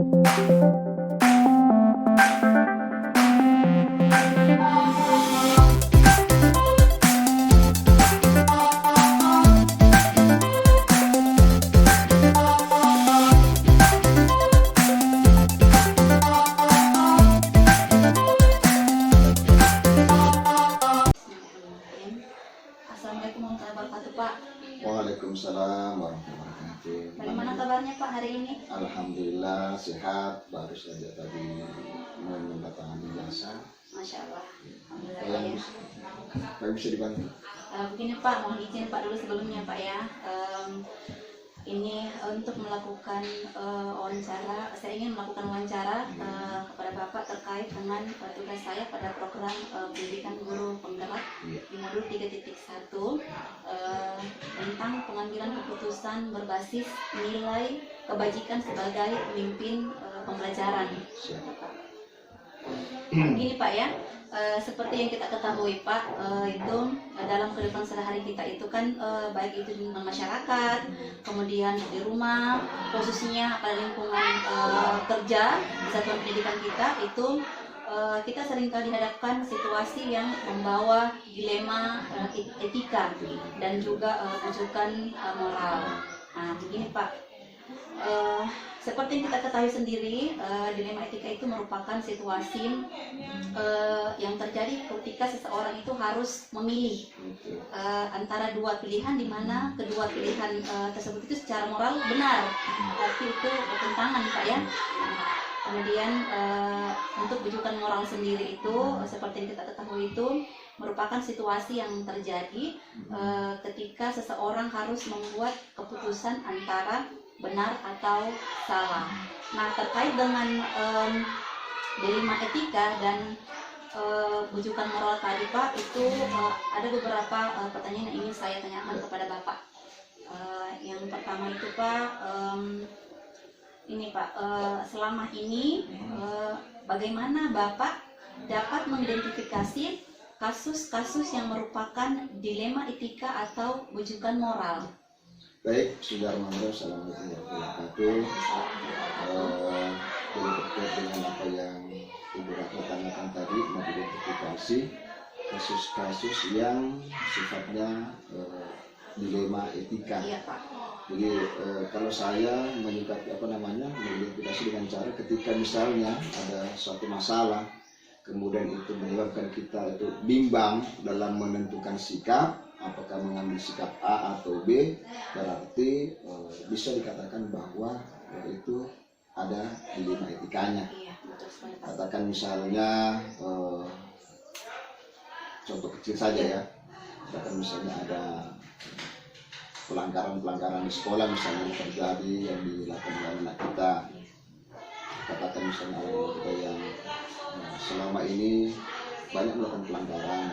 Assalamualaikum warahmatullahi wabarakatuh, Pak. Waalaikumsalam warahmatullahi wabarakatuh. Bagaimana kabarnya Pak hari ini? Alhamdulillah sehat, baru saja tadi menandatangani jasa. Masya Allah. Alhamdulillah Yang ya. bisa dibantu? Begini Pak, mohon izin Pak dulu sebelumnya Pak ya. Ini untuk melakukan wawancara, saya ingin melakukan wawancara kepada Bapak terkait dengan tugas saya pada program pendidikan guru penggerak di modul 3.1 tentang pengambilan keputusan berbasis nilai kebajikan sebagai pemimpin pembelajaran. Begini Pak ya, seperti yang kita ketahui Pak, itu dalam kehidupan sehari-hari kita itu kan baik itu di masyarakat, kemudian di rumah, khususnya pada lingkungan kerja di satuan pendidikan kita itu kita seringkali dihadapkan situasi yang membawa dilema etika dan juga rujukan moral. Nah, begini Pak. Seperti yang kita ketahui sendiri, dilema etika itu merupakan situasi yang terjadi ketika seseorang itu harus memilih antara dua pilihan, di mana kedua pilihan tersebut itu secara moral benar, tapi itu bertentangan Pak ya. Kemudian untuk rujukan moral sendiri itu seperti yang kita ketahui itu merupakan situasi yang terjadi ketika seseorang harus membuat keputusan antara benar atau salah. Nah, terkait dengan dilema etika dan rujukan moral tadi Pak, itu ada beberapa pertanyaan yang ingin saya tanyakan kepada Bapak. Yang pertama itu Pak, ini Pak, selama ini bagaimana Bapak dapat mengidentifikasi kasus-kasus yang merupakan dilema etika atau rujukan moral? Baik, Bismillahirrahmanirrahim. Assalamualaikum warahmatullahi wabarakatuh. Jadi terkait dengan apa yang Ibu Ratna tanyakan tadi, mengidentifikasi kasus-kasus yang sifatnya dilema etika. Iya Pak. Jadi kalau saya menyikapi mengidentifikasi dengan cara ketika misalnya ada suatu masalah, kemudian itu menyebabkan kita itu bimbang dalam menentukan sikap, apakah mengambil sikap A atau B, berarti bisa dikatakan bahwa itu ada dilema etikanya. Katakan misalnya contoh kecil saja ya, katakan misalnya ada pelanggaran di sekolah misalnya yang terjadi yang dilakukan oleh anak kita. Katakan misalnya anak kita yang selama ini banyak melakukan pelanggaran,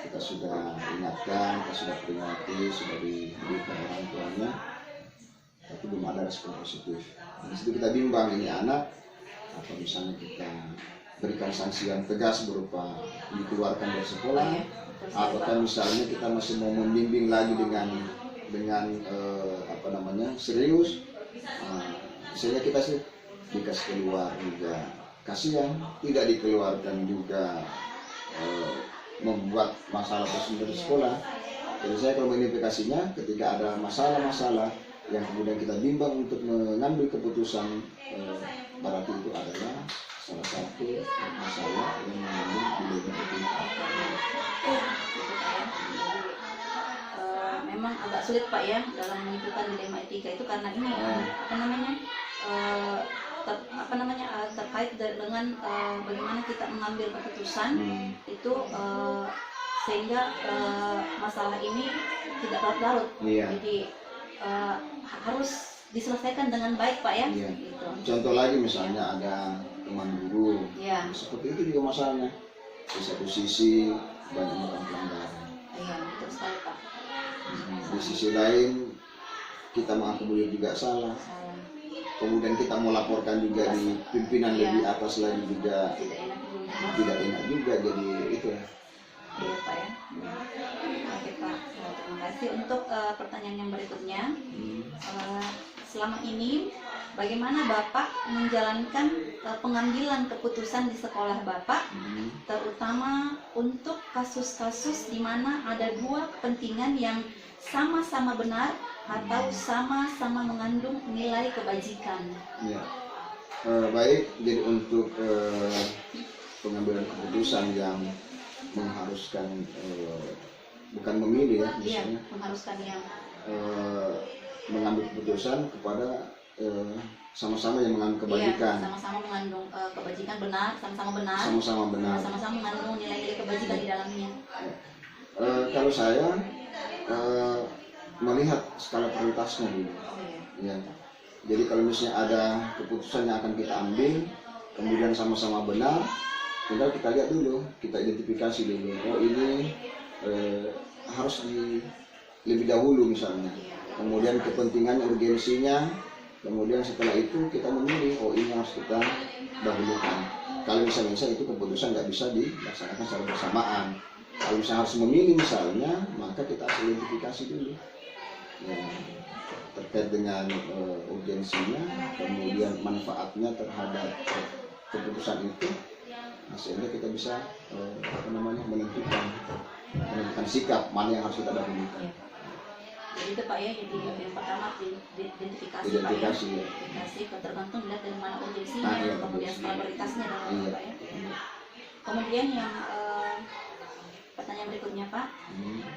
kita sudah ingatkan, kita sudah peringati, sudah diberikan orang tuanya, tapi belum ada respon positif. Di situ kita bimbang, ini anak, atau misalnya kita berikan sanksi yang tegas berupa dikeluarkan dari sekolah, ataukah misalnya kita masih mau membimbing lagi dengan serius, misalnya kita sih dikasih keluar juga kasihan, tidak dikeluarkan juga membuat masalah tersendiri di sekolah. Jadi saya kalau mengidentifikasinya ketika ada masalah-masalah yang kemudian kita bimbang untuk mengambil keputusan, berarti itu adalah salah satu masalah yang mengandung dilema etika. Memang agak sulit Pak ya dalam menentukan dilema etika itu karena ini terkait dengan bagaimana kita mengambil keputusan itu sehingga masalah ini tidak larut-larut. Jadi harus diselesaikan dengan baik Pak ya. Gitu. Contoh lagi misalnya ada teman guru, seperti itu juga masalahnya. Di satu sisi banyak melakukan pelanggaran. Iya, betul sekali Pak. Di sisi lain kita mengakomodir juga salah. Kemudian kita mau laporkan juga di pimpinan lebih atas lagi juga tidak enak juga, jadi itu ya. Iya Pak ya. Oke Pak, terima kasih. Untuk pertanyaan yang berikutnya, selama ini bagaimana Bapak menjalankan pengambilan keputusan di sekolah Bapak, terutama untuk kasus-kasus di mana ada dua kepentingan yang sama-sama benar atau sama-sama mengandung nilai kebajikan. Ya. Baik, jadi untuk pengambilan keputusan yang mengharuskan bukan memilih ya, misalnya mengharuskan yang mengambil keputusan kepada sama-sama yang mengandung kebajikan. Sama-sama mengandung kebajikan benar, sama-sama benar. Sama-sama benar. Sama-sama mengandung nilai-nilai kebajikan di dalamnya. Kalau saya melihat skala prioritasnya dulu. Ya. Jadi kalau misalnya ada keputusan yang akan kita ambil, kemudian sama-sama benar, tinggal kita lihat dulu, kita identifikasi dulu. Oh ini harus lebih dahulu misalnya. Kemudian kepentingan urgensinya, kemudian setelah itu kita memilih, oh ini harus kita dahulukan. Kalau misalnya itu keputusan nggak bisa dilaksanakan secara bersamaan. Kalau misalnya harus memilih misalnya, maka kita harus identifikasi dulu. Ya, terkait dengan urgensinya, kemudian manfaatnya terhadap keputusan itu, sehingga kita bisa menentukan sikap mana yang harus kita dahulukan. Jadi itu Pak ya, jadi yang pertama identifikasi Pak ya, identifikasi tergantung dilihat dari mana urgensinya, kemudian skala prioritasnya dan Pak ya. Kemudian yang pertanyaan berikutnya Pak,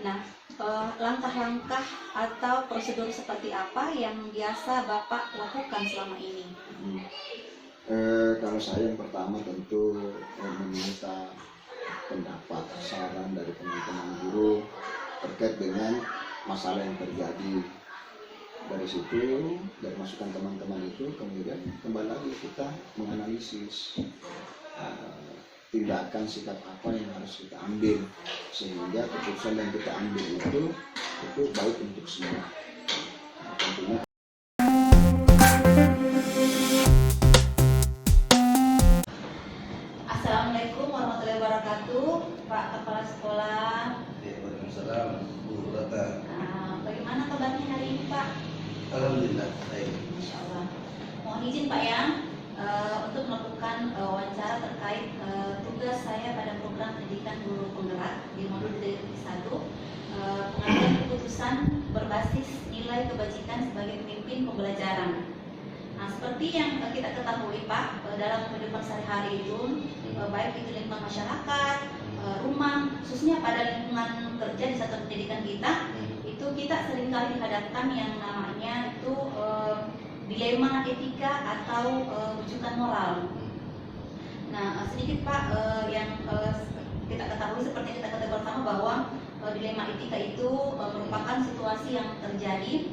nah langkah-langkah atau prosedur seperti apa yang biasa Bapak lakukan selama ini? Kalau saya yang pertama tentu meminta pendapat, saran dari teman-teman guru terkait dengan masalah yang terjadi. Dari situ, dari masukan teman-teman itu, kemudian kembali lagi kita menganalisis tindakan sikap apa yang harus kita ambil, sehingga keputusan yang kita ambil itu baik untuk semua. Tentunya Assalamualaikum warahmatullahi wabarakatuh, Pak Kepala Sekolah. Waalaikumsalam, Bu Rata. Bagaimana kabarnya hari ini Pak? Alhamdulillah, baik. Insya Allah. Mohon izin Pak ya, untuk melakukan wawancara terkait tugas saya pada program pendidikan guru penggerak di modul dari 1, pengambilan keputusan berbasis nilai kebajikan sebagai pemimpin pembelajaran. Nah, seperti yang kita ketahui Pak, dalam kehidupan sehari-hari itu, baik itu lingkungan masyarakat, rumah, khususnya pada lingkungan kerja di satuan pendidikan kita, itu kita seringkali dihadapkan yang namanya itu dilema etika atau rujukan moral. Nah, sedikit Pak yang kita ketahui seperti kita ketahui bersama bahwa dilema etika itu merupakan situasi yang terjadi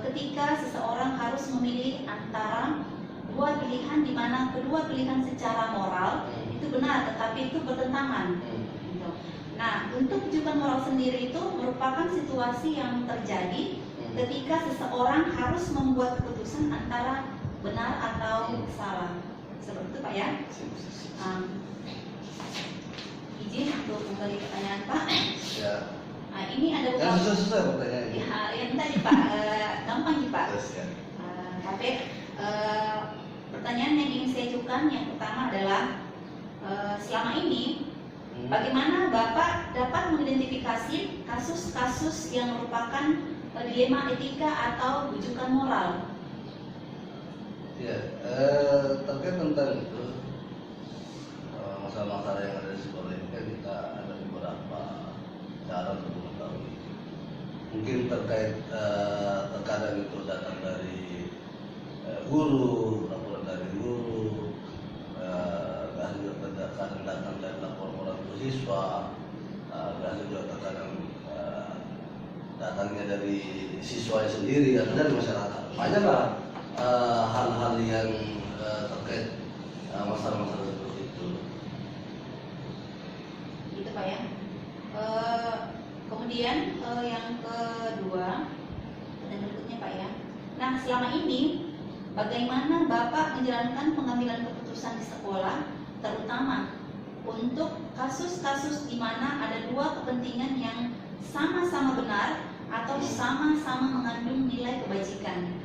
ketika seseorang harus memilih antara dua pilihan di mana kedua pilihan secara moral itu benar tetapi itu bertentangan. Nah, untuk rujukan moral sendiri itu merupakan situasi yang terjadi ketika seseorang harus membuat keputusan antara benar atau salah. Seperti itu Pak ya. Izin untuk kembali pertanyaan Pak. Ya. Nah, ini ada beberapa. Susah pertanyaannya. Ya, yang tadi Pak, gampang sih Pak. Tapi pertanyaan yang ingin saya ajukan yang pertama adalah selama ini bagaimana Bapak dapat mengidentifikasi kasus-kasus yang merupakan dilema etika atau rujukan moral? Ya, terkait tentang itu masalah-masalah yang ada di sekolah ini kan kita ada beberapa cara untuk mengetahui. Mungkin terkait terkadang itu datang dari guru, laporan dari guru, kadang datang dari laporan orang tua siswa, kadang juga terkadang datangnya dari siswa sendiri atau dari masyarakat. Banyaklah hal-hal yang terkait masalah-masalah seperti itu. Gitu Pak ya. Kemudian yang kedua, dan berikutnya Pak ya. Nah, selama ini bagaimana Bapak menjalankan pengambilan keputusan di sekolah, terutama untuk kasus-kasus di mana ada dua kepentingan yang sama-sama benar atau sama-sama mengandung nilai kebajikan?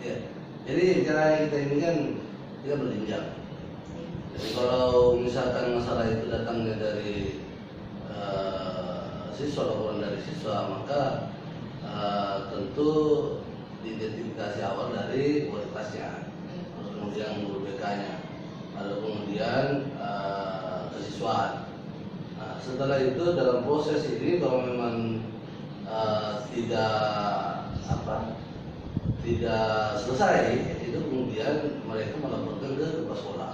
Ya. Jadi cara kita ini kan kita berjenjang. Jadi kalau misalkan masalah itu datangnya dari siswa, laporan dari siswa, maka tentu diidentifikasi awal dari wali kelasnya, terus kemudian guru BK-nya, lalu kemudian kesiswaan. Nah, setelah itu dalam proses ini kalau memang tidak selesai, itu kemudian mereka melaporkan ke kepala sekolah.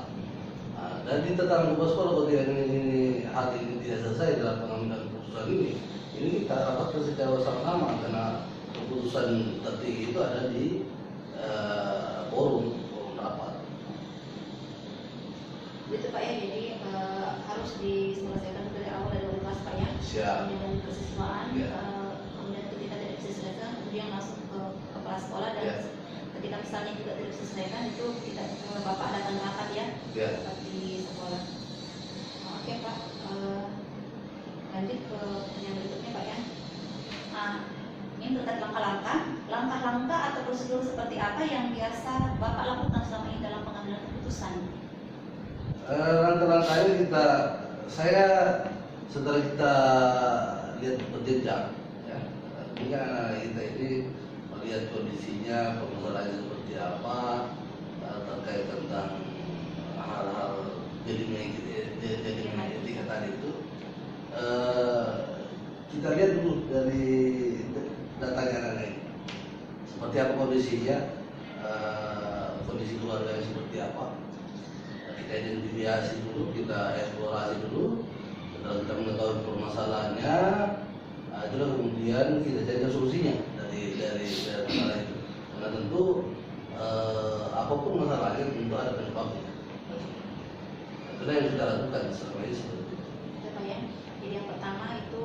Nah, dan di tentang kepala sekolah kalau ini hal ini tidak selesai dalam pengambilan keputusan ini kita rapatkan secara bersama-sama karena keputusan tertinggi itu ada di forum rapat. Begitu Pak ya, jadi harus diselesaikan dari awal dari wali kelas Pak ya. Siap. Kemudian kesiswaan, Ya. kemudian ketika tidak bisa diselesaikan, kemudian masuk ke kepala sekolah dan Ya. ketika misalnya juga tidak bisa diselesaikan itu kita Bapak datang rapat ya, Ya. rapat di sekolah. Oke Pak, lanjut ke yang berikutnya Pak ya. Nah, ini terkait langkah-langkah atau prosedur seperti apa yang biasa Bapak lakukan selama ini dalam pengambilan keputusan? Langkah-langkahnya saya setelah kita lihat berjenjang, ya, ini kan anak kita ini melihat kondisinya, permasalahannya seperti apa, terkait tentang hal-hal jadinya etika tadi itu, kita lihat dulu dari datanya anak ini, seperti apa kondisinya, kondisi keluarganya seperti apa. Kita identifikasi dulu, kita eksplorasi dulu, setelah kita mengetahui permasalahannya, itulah kemudian kita cari solusinya dari masalah itu. Karena tentu apapun masalahnya tentu ada penyebabnya. Itulah yang kita lakukan selama ini seperti itu. Itu Pak ya. Jadi yang pertama itu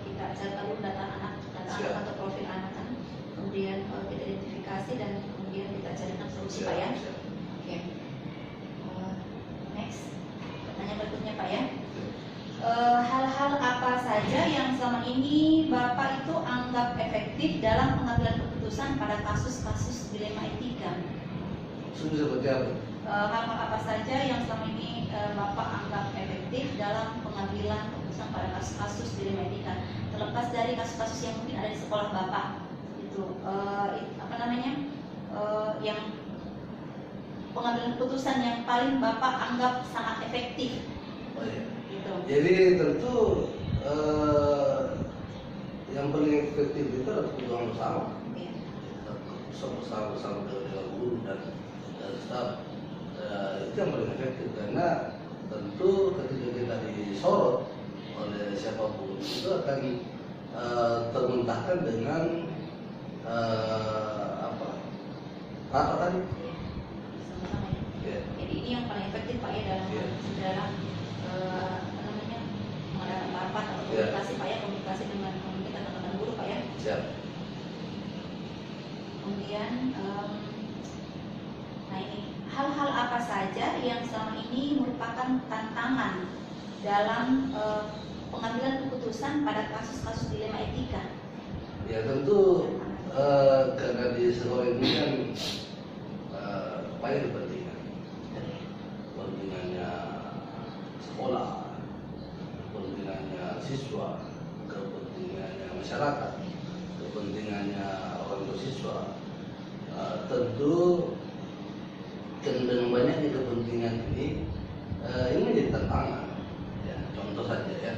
kita cari tahu data anak atau profil anak kan, kemudian kita identifikasi dan kemudian kita carikan solusi Pak ya. Oke. Next, pertanyaan berikutnya Pak ya. Hal-hal apa saja yang selama ini Bapak itu anggap efektif dalam pengambilan keputusan pada kasus-kasus dilema etika? Seperti apa? Hal-hal apa saja yang selama ini Bapak anggap efektif dalam pengambilan keputusan pada kasus-kasus dilema etika, terlepas dari kasus-kasus yang mungkin ada di sekolah Bapak itu yang pengambilan keputusan yang paling Bapak anggap sangat efektif. Oh, iya. Gitu. Jadi tentu yang paling efektif itu adalah keputusan bersama. Iya. Bersama dengan guru dan staf, itu yang paling efektif karena tentu ketika kita disorot oleh siapapun itu akan termentahkan dengan apa tadi? Sama-sama ya. Ya. Jadi ini yang paling efektif Pak ya dalam Iya. mengadakan rapat atau Iya. komunikasi Pak ya, komunikasi dengan teman-teman guru Pak ya. Siap. Kemudian nah ini hal-hal apa saja yang selama ini merupakan tantangan dalam pengambilan keputusan pada kasus-kasus dilema etika? Ya tentu karena di sekolah ini kan banyak kepentingan, kepentingannya sekolah, kepentingannya siswa, kepentingannya masyarakat, kepentingannya orang tua siswa. Tentu dengan banyaknya kepentingan ini menjadi tantangan. Ya, contoh saja ya.